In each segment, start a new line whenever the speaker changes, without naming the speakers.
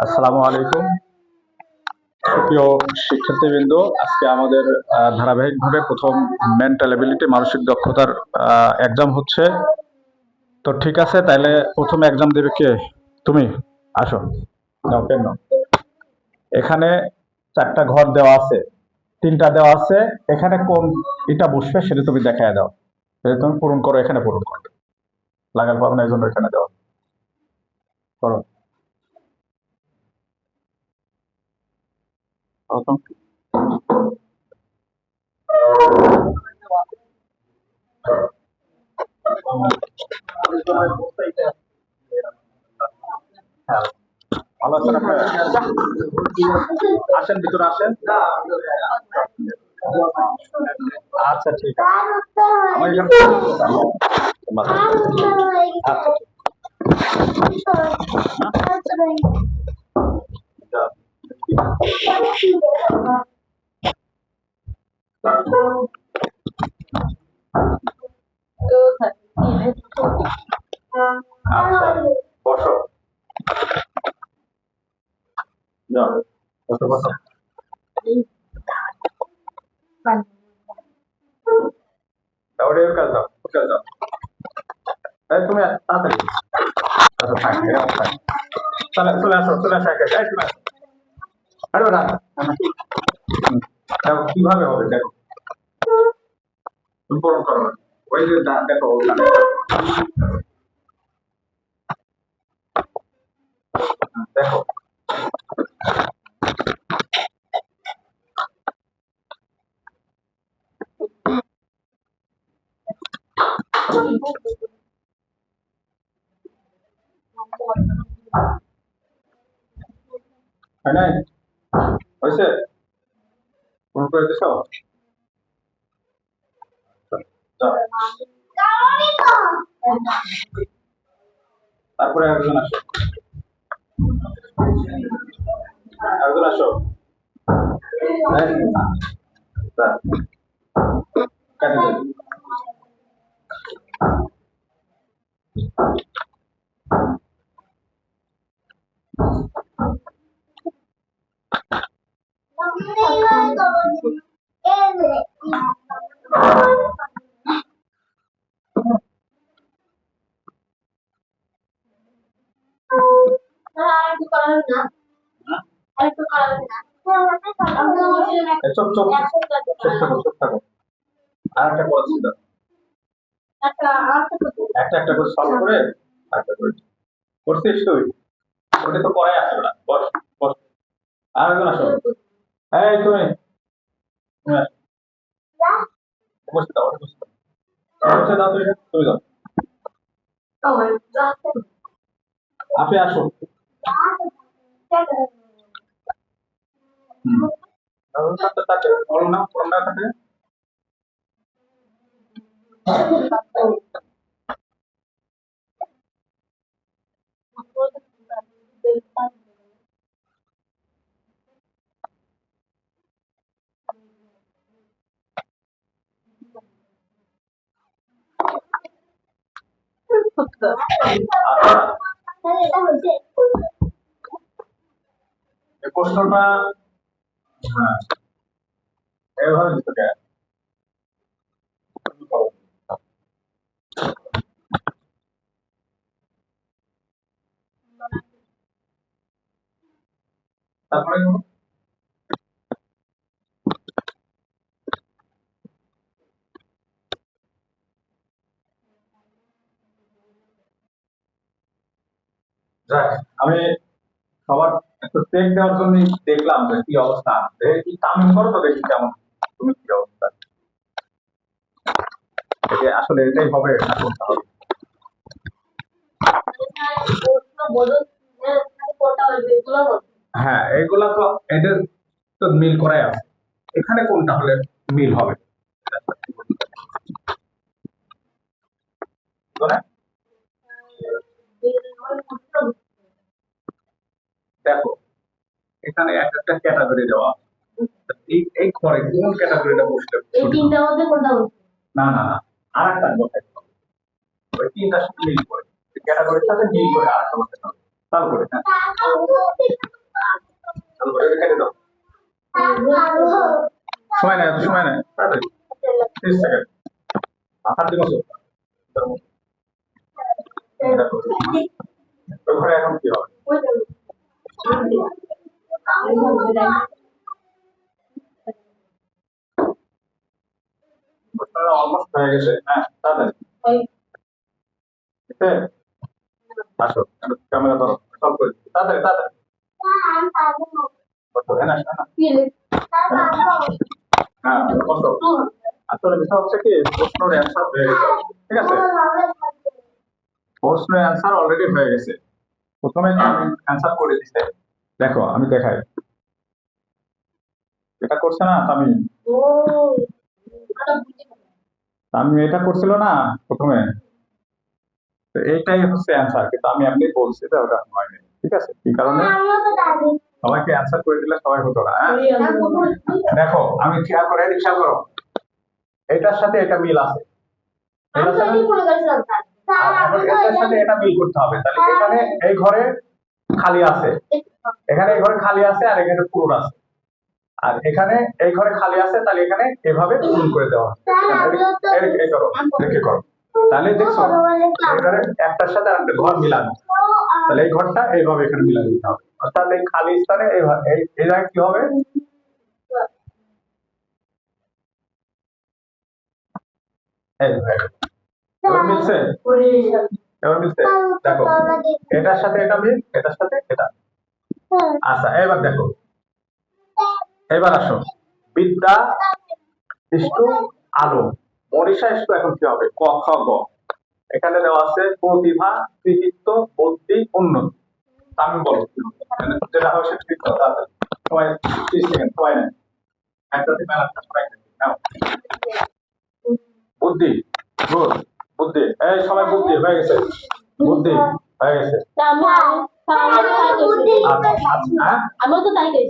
আসসালামু আলাইকুম প্রিয় শিক্ষার্থীবৃন্দ। আজকে আমাদের ধারাবাহিকভাবে প্রথম মেন্টাল এবিলিটি মানসিক দক্ষতার এক্সাম হচ্ছে। তো ঠিক আছে, তাহলে প্রথম এক্সাম দেবে কে? তুমি আসো, নাও পেন নাও। এখানে 4টা ঘর দেওয়া আছে, 3টা দেওয়া আছে। এখানে কোন এটা বসবে সেটা তুমি দেখায় দাও, সেটা তুমি পূরণ করো। এখানে পূরণ করো, লাগাল পাবো না, এই জন্য এখানে দাও, করো। প্রথম হ্যাঁ, ভালো আছেন আপনারা? আসেন, ভিতরে আসেন। আচ্ছা ঠিক আছে, আমার এখানে আচ্ছা আচ্ছা, বসো, যাও, বসো বসো। তাহলে এর কাজ দাও, কাজ দাও। এই তুমি তাড়াতাড়ি, আচ্ছা থাক, এরকম থাক। চলে চলে আসো, চলে আসো, একে এই তুমি আসো। আরে ওরা দেখো কিভাবে হবে, দেখো তুমি পূরণ করো। ওই যে দেখো ওখানে, দেখো হয় নাই? হয়েছে? পূরণ করে দিছো? যাও, তারপরে একজন আসো, একজন আসো। এই, তা, কেটে দেন। চুপ চুপ চুপ থাকো, চুপ থাকো। আর একটা করে দিচ্ছি, দাও। একটা একটা করে সলভ করে একটা করে করছিস তুই? ওটা তো করাই আসবে না, বস বস। আর একজন আসো। এই তুমি, তুমি আসো, বসে দাও, বসে দাও, বসে দাও, তুমি দাও। আপনি আসো। হুম, তাতে তাতে বলো না, বলো না তাতে। এই প্রশ্নটা, হ্যাঁ, এভাবে দিতে দেয়। তারপরে যাক, আমি সবার একটু চেক দেওয়ার জন্য দেখলাম যে কি অবস্থা। কি তামিল করো তো দেখি কেমন, তুমি কি অবস্থা। যে আসলে এটাই হবে না কোনটা হবে। হ্যাঁ, এগুলা তো এদের তো মিল করাই আছে। এখানে কোনটা হলে মিল হবে? তো না? দেখো, এখানে এক একটা ক্যাটাগরি দেওয়া আছে। এই ঘরে কোন ক্যাটাগরিটা বসতে না না না, আর একটা বসাইতে হবে। ওই তিনটার সাথে মিল করে, ক্যাটাগরির সাথে মিল করে আর একটা বসাইতে হবে। তারপরে হ্যাঁ, সময় নেই, এত সময় নেই, তাড়াতাড়ি 30 সেকেন্ড। হাত দিন ওই ঘরে এখন কি হবে? অলমোস্ট হয়ে গেছে। হ্যাঁ, তাড়াতাড়ি ঠিক আছে? আসো, ক্যামেরা ধরো, সলভ করে দিচ্ছি। তাড়াতাড়ি তাড়াতাড়ি বসো, হ্যাঁ হ্যাঁ বসো। আসলে বিষয় হচ্ছে কি, প্রশ্নের অ্যান্সার হয়ে গেছে, ঠিক আছে? প্রশ্নের অ্যান্সার অলরেডি হয়ে গেছে। প্রথমে আমি অ্যান্সার করে দিতে, দেখো আমি দেখাই, এটা করছে না আমি আমি এটা করছিল না প্রথমে, তো এইটাই হচ্ছে অ্যান্সার, কিন্তু আমি এমনি বলছি যে ওটা হয়নি, ঠিক আছে? কি কারণে সবাইকে অ্যান্সার করে দিলে সবাই হতো না, হ্যাঁ? দেখো আমি খেয়াল করো, এটার সাথে এটা মিল আছে, এটার সাথে এটার সাথে এটা মিল করতে হবে। তাহলে এখানে এই ঘরে খালি আছে, এখানে এই ঘরে খালি আছে, আর এখানে পূরণ আছে, আর এখানে এই ঘরে খালি আছে, তাহলে এখানে এভাবে পূরণ করে দেওয়া হবে। করো, তাহলে দেখছো এখানে একটার সাথে আরেকটা ঘর মিলানো, তাহলে এই ঘরটা এইভাবে এখানে মিলানো দিতে হবে, অর্থাৎ এই খালি স্থানে এই জায়গায় কি হবে, এবার মিলছে, দেখো এটার সাথে এটা মিল, এটার সাথে এটা। আচ্ছা এবার দেখো, এবার আসো, বিদ্যা ইষ্টু আলো, মনীষা ইষ্টু এখন কি হবে, ক খ গ। এখানে দেওয়া আছে প্রতিভা, কৃতিত্ব, বুদ্ধি, উন্নতি। আমি বলো যেটা হবে সেটা ঠিক কথা। সময় 30 সেকেন্ড, সময় নেই, একটা থেকে আরেকটা সময় নাও। বুদ্ধি, গুড, বুদ্ধি, এই সবাই বুদ্ধি হয়ে গেছে, বুদ্ধি হয়ে গেছে।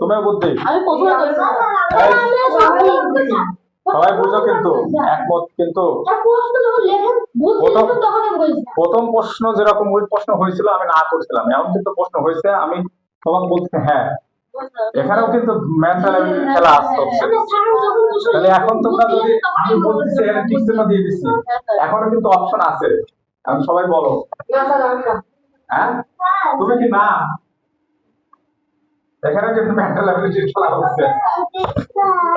তুমি বুদ্ধি, সবাই বুঝো কিন্তু একমত, কিন্তু প্রথম প্রশ্ন যেরকম ওই প্রশ্ন হয়েছিল আমি না করছিলাম, এমন কিন্তু প্রশ্ন হয়েছে আমি তোমাকে বলছি, হ্যাঁ এখানেও কিন্তু মেন্টাল খেলা আসতে হচ্ছে। তাহলে এখন তোমরা যদি আমি বলছি এখানে টিক চিহ্ন দিয়ে দিচ্ছি, এখনো কিন্তু অপশন আছে, আমি সবাই বলো, হ্যাঁ তুমি কি না, এখানে কিন্তু মেন্টাল অ্যাবিলিটি খেলা হচ্ছে,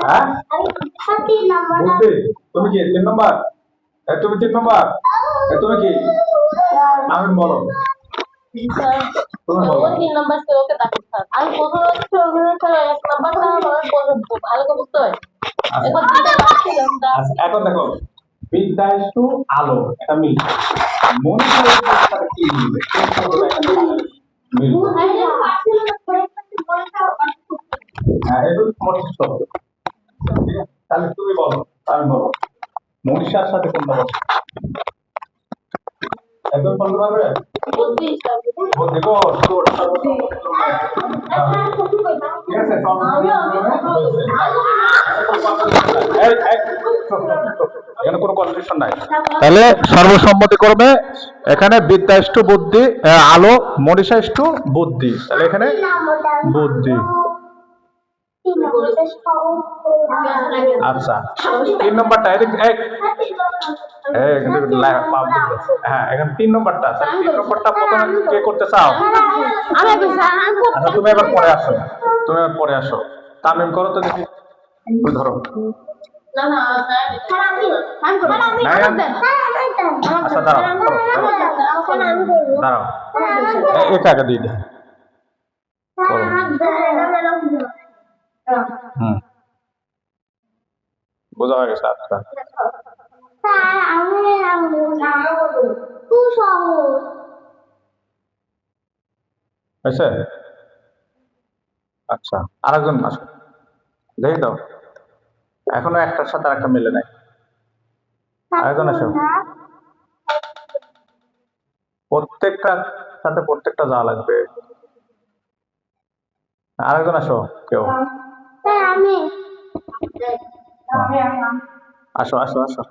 হ্যাঁ বুদ্ধি, তুমি কি 3 নম্বর, তুমি 3 নম্বর, তুমি কি, আমি বলো, তুমি বলো। এখন দেখো, বিদ্যা ইষ্টু আলো, এটা মিল, মনীষা ইষ্টুর সাথে কি মিলবে, হ্যাঁ এগুলো সমর্থিত শব্দ, ঠিক আছে? তাহলে তুমি বলো, আমি বলো, মনীষার সাথে কোনটা বলো, একদম বলতে পারবে? বুদ্ধি, ঠিক আছে, এখানে কোনো কনফিউশন নাই। তাহলে সর্বসম্মতিক্রমে এখানে বিদ্যা ইষ্টু বুদ্ধি আলো, মনীষা ইষ্টু বুদ্ধি, তাহলে এখানে বুদ্ধি। আচ্ছা 3 নম্বরটা, হ্যাঁ এখানে 3 নম্বরটা, 3 নম্বরটা প্রথমে কে করতে চাও? আচ্ছা তুমি এবার পরে আসো, তামিম করো তো দেখি, ধরো আচ্ছা দাঁড়াও একা একা দিয়ে দেয়, বোঝা হয়ে গেছে। আচ্ছা হয়েছে, আচ্ছা আরেকজন আসো, দেখি দাও, এখনো একটার সাথে আরেকটা মিলে নাই, আরেকজন আসো, প্রত্যেকটার সাথে প্রত্যেকটা যাওয়া লাগবে, আরেকজন আসো, কেউ আসো আসো আসো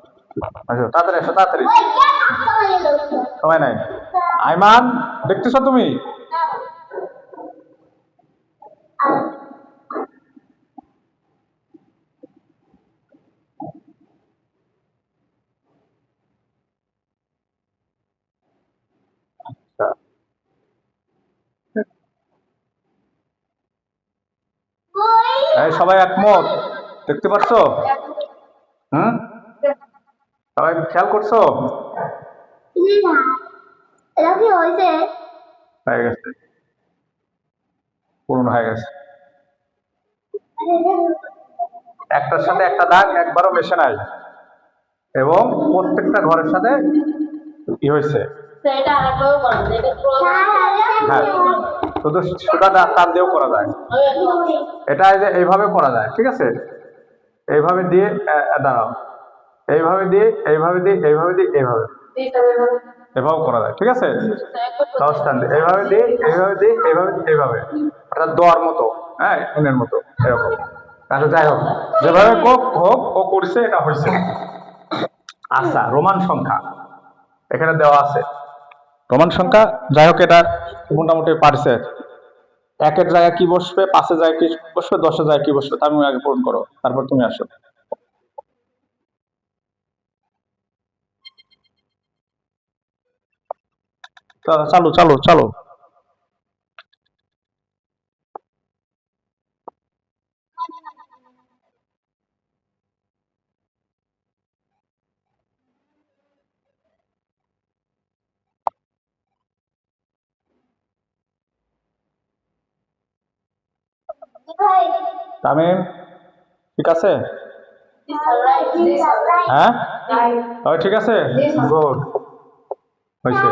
আসো, তাড়াতাড়ি আসো, তাড়াতাড়ি, সময় নাই। আইমান দেখতেছো তুমি, এই সবাই একমত? দেখতে পাচ্ছো? হুম, সবাই খেয়াল করছো? হয়ে গেছে, পূর্ণ হয়ে গেছে। একটার সাথে একটা দাগ একবারও মেশে নাই এবং প্রত্যেকটা ঘরের সাথে কি হয়েছে। হ্যাঁ, শুধু সুতা টান দিয়েও করা যায়। এটা এই যে এইভাবে করা যায়, ঠিক আছে? এইভাবে দিয়ে দাঁড়াও, এইভাবে দিয়ে এইভাবে দিয়ে এইভাবে দিয়ে এইভাবে এভাবেও করা যায়, ঠিক আছে? এইভাবে দিয়ে এইভাবে দিয়ে এইভাবে এইভাবে, অর্থাৎ দোয়ার মতো, হ্যাঁ, এনের মতো এরকম। আচ্ছা, যাই হোক, যেভাবে হোক ও করছে, এটা হয়েছে। আচ্ছা, রোমান সংখ্যা এখানে দেওয়া আছে, রোমান সংখ্যা। যাই হোক, এটা মোটামুটি পারছে। একের জায়গায় কি বসবে, 5-এর জায়গায় কি বসবে, 10-এর জায়গায় কি বসবে, তা তুমি আগে পূরণ করো, তারপর তুমি আসো। চালু চালু চালু। তামিম, ঠিক আছে? হ্যাঁ, ঠিক আছে, গুড, হয়েছে।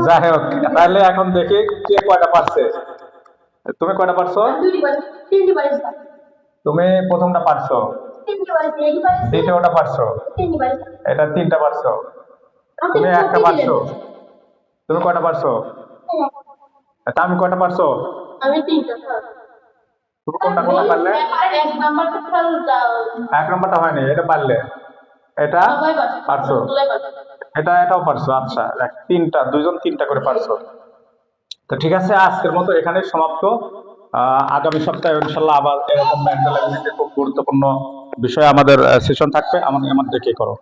যাই হোক, তাহলে এখন দেখি কে কয়টা পারছে। তুমি কয়টা পারছো? তুমি প্রথমটা পারছো, দ্বিতীয়টা পারছো, এটা 3টা পারছো, তুমি একটা পারছো। তুমি কয়টা পারছো? এটা আমি কয়টা পারছো? তুমি কোনটা কোনটা পারলে? এক নম্বরটা হয়নি, এটা পারলে, এটা পারছো, এটাও পারছো। আচ্ছা, 3টা, 2জন 3টা করে পারছো। তো ঠিক আছে, আজকের মতো এখানে সমাপ্ত। আগামী সপ্তাহে ইনশাল্লাহ আবার এরকম মেন্টাল খুব গুরুত্বপূর্ণ বিষয়ে আমাদের সেশন থাকবে। আমাদেরকে করো।